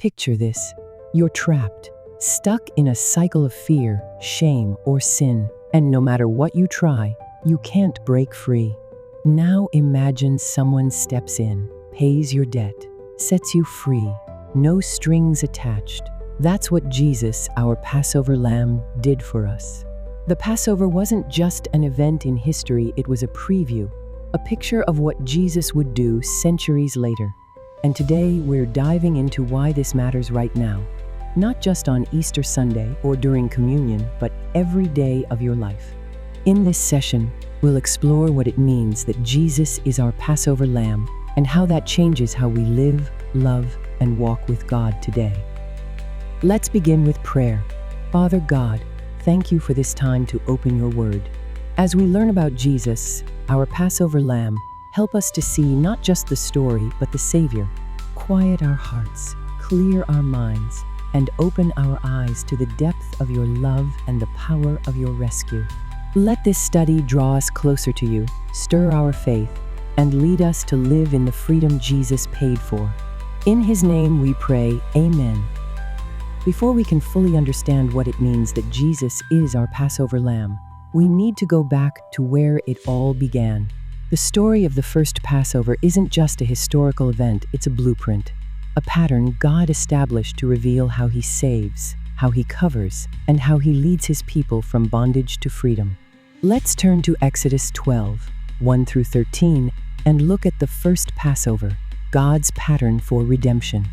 Picture this. You're trapped, stuck in a cycle of fear, shame, or sin, and no matter what you try, you can't break free. Now imagine someone steps in, pays your debt, sets you free, no strings attached. That's what Jesus, our Passover lamb, did for us. The Passover wasn't just an event in history, it was a preview, a picture of what Jesus would do centuries later. And today we're diving into why this matters right now, not just on Easter Sunday or during communion, but every day of your life. In this session, we'll explore what it means that Jesus is our Passover lamb and how that changes how we live, love, and walk with God today. Let's begin with prayer. Father God, thank you for this time to open your word. As we learn about Jesus, our Passover lamb, help us to see not just the story, but the Savior. Quiet our hearts, clear our minds, and open our eyes to the depth of your love and the power of your rescue. Let this study draw us closer to you, stir our faith, and lead us to live in the freedom Jesus paid for. In his name we pray, Amen. Before we can fully understand what it means that Jesus is our Passover lamb, we need to go back to where it all began. The story of the first Passover isn't just a historical event, it's a blueprint, a pattern God established to reveal how he saves, how he covers, and how he leads his people from bondage to freedom. Let's turn to Exodus 12, 1 through 13, and look at the first Passover, God's pattern for redemption.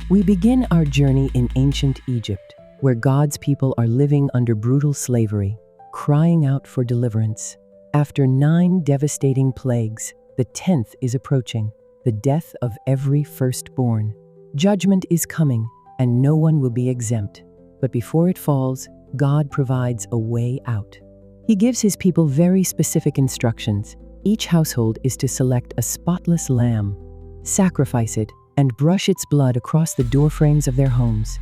We begin our journey in ancient Egypt, where God's people are living under brutal slavery, crying out for deliverance. After 9 devastating plagues, the 10th is approaching, the death of every firstborn. Judgment is coming, and no one will be exempt. But before it falls, God provides a way out. He gives his people very specific instructions. Each household is to select a spotless lamb, sacrifice it, and brush its blood across the doorframes of their homes.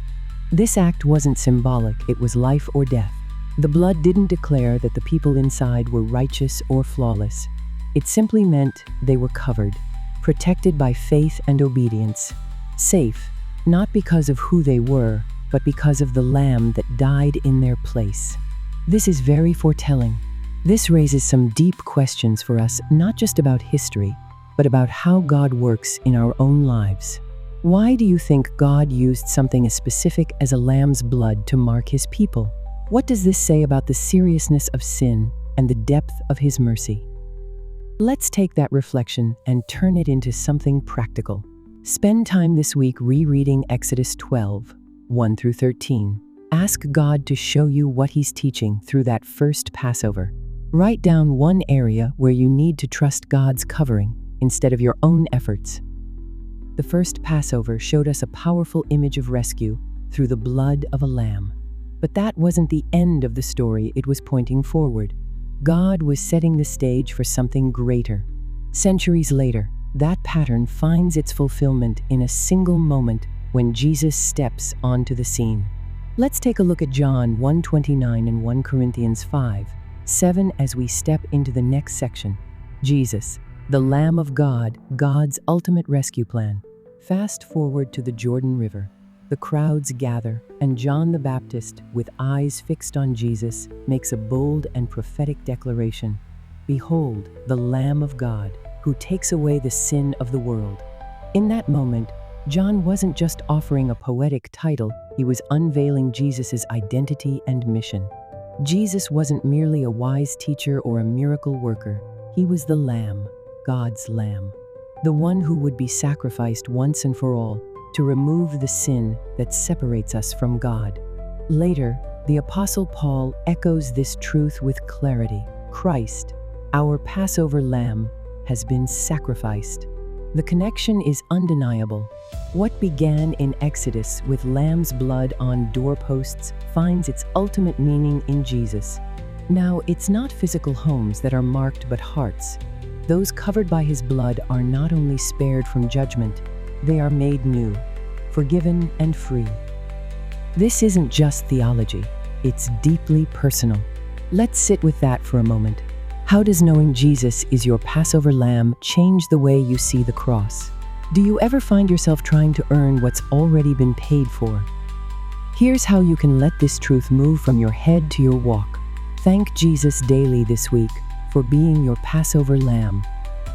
This act wasn't symbolic, it was life or death. The blood didn't declare that the people inside were righteous or flawless. It simply meant they were covered, protected by faith and obedience. Safe, not because of who they were, but because of the lamb that died in their place. This is very foretelling. This raises some deep questions for us, not just about history, but about how God works in our own lives. Why do you think God used something as specific as a lamb's blood to mark his people? What does this say about the seriousness of sin and the depth of his mercy? Let's take that reflection and turn it into something practical. Spend time this week rereading Exodus 12, 1 through 13. Ask God to show you what he's teaching through that first Passover. Write down one area where you need to trust God's covering instead of your own efforts. The first Passover showed us a powerful image of rescue through the blood of a lamb. But that wasn't the end of the story, it was pointing forward. God was setting the stage for something greater. Centuries later, that pattern finds its fulfillment in a single moment when Jesus steps onto the scene. Let's take a look at John 1:29 and 1 Corinthians 5:7 as we step into the next section. Jesus, the Lamb of God, God's ultimate rescue plan. Fast forward to the Jordan River. The crowds gather, and John the Baptist, with eyes fixed on Jesus, makes a bold and prophetic declaration. Behold, the Lamb of God, who takes away the sin of the world. In that moment, John wasn't just offering a poetic title, he was unveiling Jesus' identity and mission. Jesus wasn't merely a wise teacher or a miracle worker. He was the Lamb, God's Lamb, the one who would be sacrificed once and for all, to remove the sin that separates us from God. Later, the Apostle Paul echoes this truth with clarity. Christ, our Passover lamb, has been sacrificed. The connection is undeniable. What began in Exodus with lamb's blood on doorposts finds its ultimate meaning in Jesus. Now, it's not physical homes that are marked, but hearts. Those covered by his blood are not only spared from judgment, they are made new, forgiven, and free. This isn't just theology, it's deeply personal. Let's sit with that for a moment. How does knowing Jesus is your Passover lamb change the way you see the cross? Do you ever find yourself trying to earn what's already been paid for? Here's how you can let this truth move from your head to your walk. Thank Jesus daily this week for being your Passover lamb.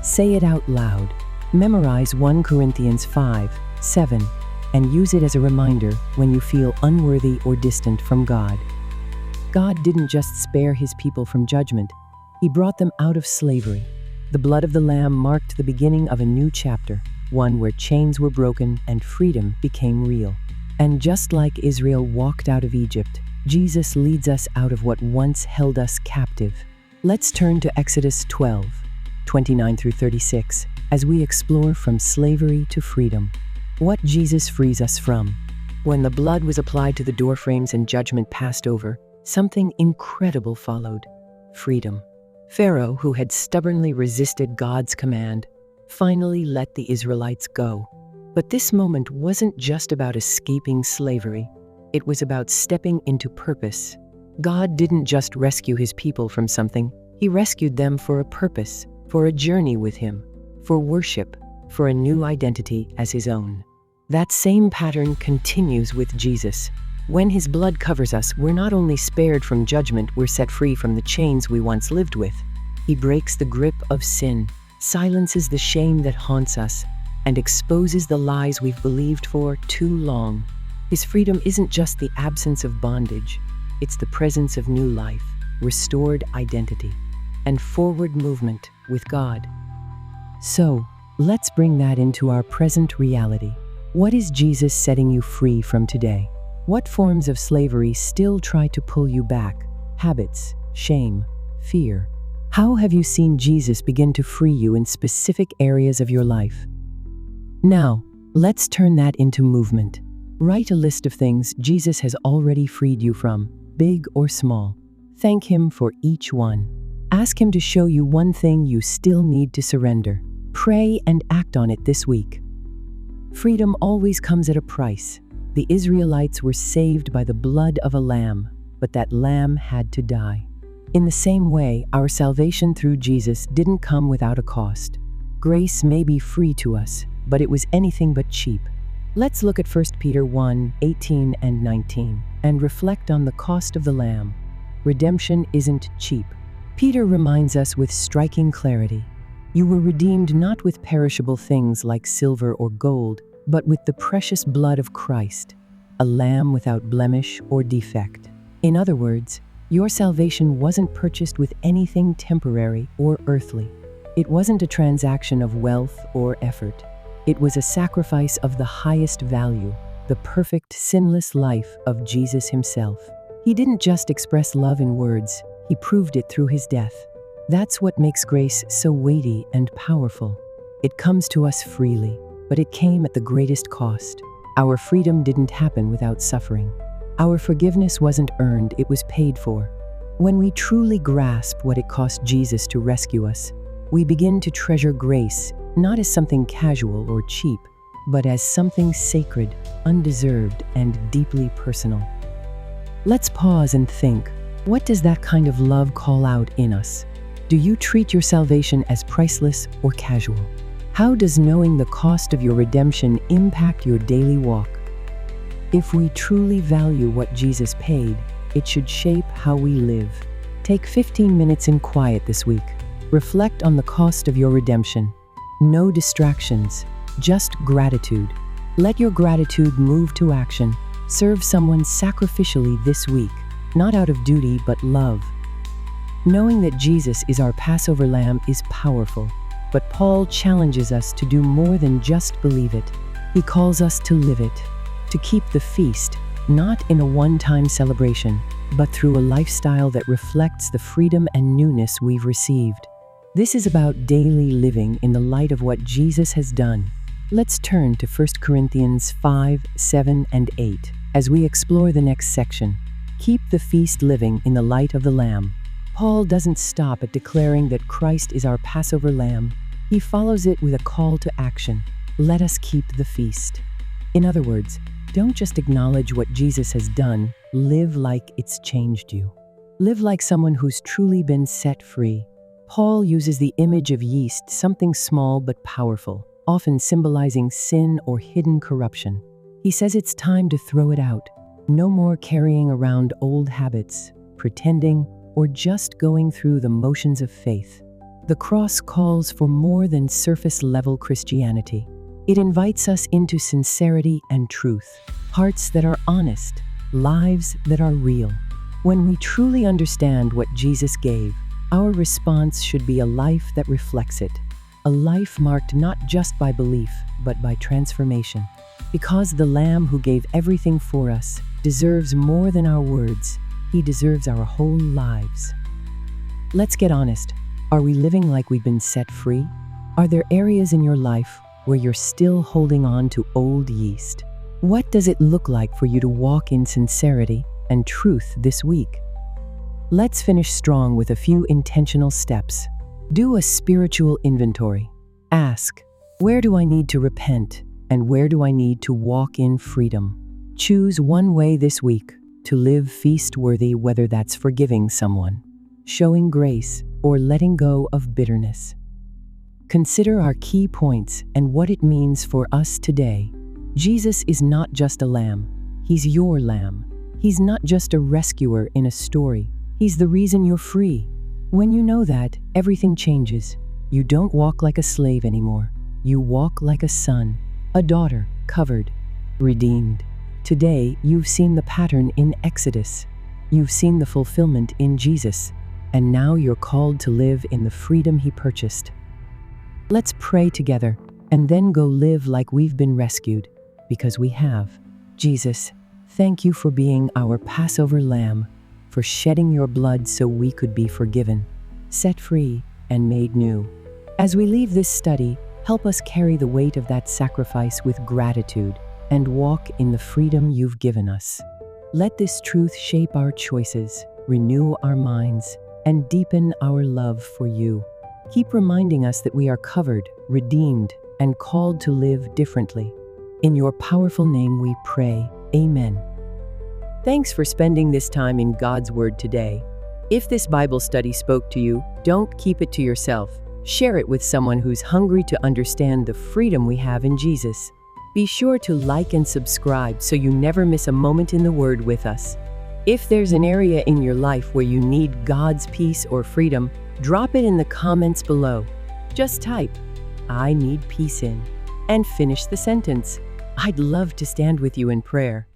Say it out loud. Memorize 1 Corinthians 5:7 and use it as a reminder when you feel unworthy or distant from God. God didn't just spare his people from judgment, he brought them out of slavery. The blood of the Lamb marked the beginning of a new chapter, one where chains were broken and freedom became real. And just like Israel walked out of Egypt, Jesus leads us out of what once held us captive. Let's turn to Exodus 12:29 through 36, as we explore from slavery to freedom. What Jesus frees us from. When the blood was applied to the doorframes and judgment passed over, something incredible followed: freedom. Pharaoh, who had stubbornly resisted God's command, finally let the Israelites go. But this moment wasn't just about escaping slavery. It was about stepping into purpose. God didn't just rescue his people from something, he rescued them for a purpose, for a journey with him, for worship, for a new identity as his own. That same pattern continues with Jesus. When his blood covers us, we're not only spared from judgment, we're set free from the chains we once lived with. He breaks the grip of sin, silences the shame that haunts us, and exposes the lies we've believed for too long. His freedom isn't just the absence of bondage, it's the presence of new life, restored identity, and forward movement with God. So, let's bring that into our present reality. What is Jesus setting you free from today? What forms of slavery still try to pull you back? Habits, shame, fear. How have you seen Jesus begin to free you in specific areas of your life? Now, let's turn that into movement. Write a list of things Jesus has already freed you from, big or small. Thank him for each one. Ask him to show you one thing you still need to surrender. Pray and act on it this week. Freedom always comes at a price. The Israelites were saved by the blood of a lamb, but that lamb had to die. In the same way, our salvation through Jesus didn't come without a cost. Grace may be free to us, but it was anything but cheap. Let's look at 1 Peter 1:18 and 19 and reflect on the cost of the lamb. Redemption isn't cheap. Peter reminds us with striking clarity. You were redeemed not with perishable things like silver or gold, but with the precious blood of Christ, a lamb without blemish or defect. In other words, your salvation wasn't purchased with anything temporary or earthly. It wasn't a transaction of wealth or effort. It was a sacrifice of the highest value, the perfect, sinless life of Jesus himself. He didn't just express love in words, he proved it through his death. That's what makes grace so weighty and powerful. It comes to us freely, but it came at the greatest cost. Our freedom didn't happen without suffering. Our forgiveness wasn't earned, it was paid for. When we truly grasp what it cost Jesus to rescue us, we begin to treasure grace, not as something casual or cheap, but as something sacred, undeserved, and deeply personal. Let's pause and think, what does that kind of love call out in us? Do you treat your salvation as priceless or casual? How does knowing the cost of your redemption impact your daily walk? If we truly value what Jesus paid, it should shape how we live. Take 15 minutes in quiet this week. Reflect on the cost of your redemption. No distractions, just gratitude. Let your gratitude move to action. Serve someone sacrificially this week, not out of duty but love. Knowing that Jesus is our Passover lamb is powerful. But Paul challenges us to do more than just believe it. He calls us to live it, to keep the feast, not in a one-time celebration, but through a lifestyle that reflects the freedom and newness we've received. This is about daily living in the light of what Jesus has done. Let's turn to 1 Corinthians 5:7 and 8 as we explore the next section. Keep the feast living in the light of the Lamb. Paul doesn't stop at declaring that Christ is our Passover lamb. He follows it with a call to action. Let us keep the feast. In other words, don't just acknowledge what Jesus has done, live like it's changed you. Live like someone who's truly been set free. Paul uses the image of yeast, something small but powerful. often symbolizing sin or hidden corruption. He says it's time to throw it out. No more carrying around old habits, pretending, or just going through the motions of faith. The cross calls for more than surface-level Christianity. It invites us into sincerity and truth, hearts that are honest, lives that are real. When we truly understand what Jesus gave, our response should be a life that reflects it, a life marked not just by belief, but by transformation. Because the Lamb who gave everything for us deserves more than our words. He deserves our whole lives. Let's get honest. Are we living like we've been set free? Are there areas in your life where you're still holding on to old yeast? What does it look like for you to walk in sincerity and truth this week? Let's finish strong with a few intentional steps. Do a spiritual inventory. Ask, where do I need to repent, and where do I need to walk in freedom? Choose one way this week to live feast-worthy, whether that's forgiving someone, showing grace, or letting go of bitterness. Consider our key points and what it means for us today. Jesus is not just a lamb. He's your lamb. He's not just a rescuer in a story. He's the reason you're free. When you know that, everything changes. You don't walk like a slave anymore. You walk like a son, a daughter, covered, redeemed. Today, you've seen the pattern in Exodus. You've seen the fulfillment in Jesus. And now you're called to live in the freedom He purchased. Let's pray together and then go live like we've been rescued, because we have. Jesus, thank you for being our Passover lamb, for shedding your blood so we could be forgiven, set free, and made new. As we leave this study, help us carry the weight of that sacrifice with gratitude and walk in the freedom you've given us. Let this truth shape our choices, renew our minds, and deepen our love for you. Keep reminding us that we are covered, redeemed, and called to live differently. In your powerful name we pray, Amen. Thanks for spending this time in God's Word today. If this Bible study spoke to you, don't keep it to yourself. Share it with someone who's hungry to understand the freedom we have in Jesus. Be sure to like and subscribe so you never miss a moment in the Word with us. If there's an area in your life where you need God's peace or freedom, drop it in the comments below. Just type, "I need peace" in, and finish the sentence. I'd love to stand with you in prayer.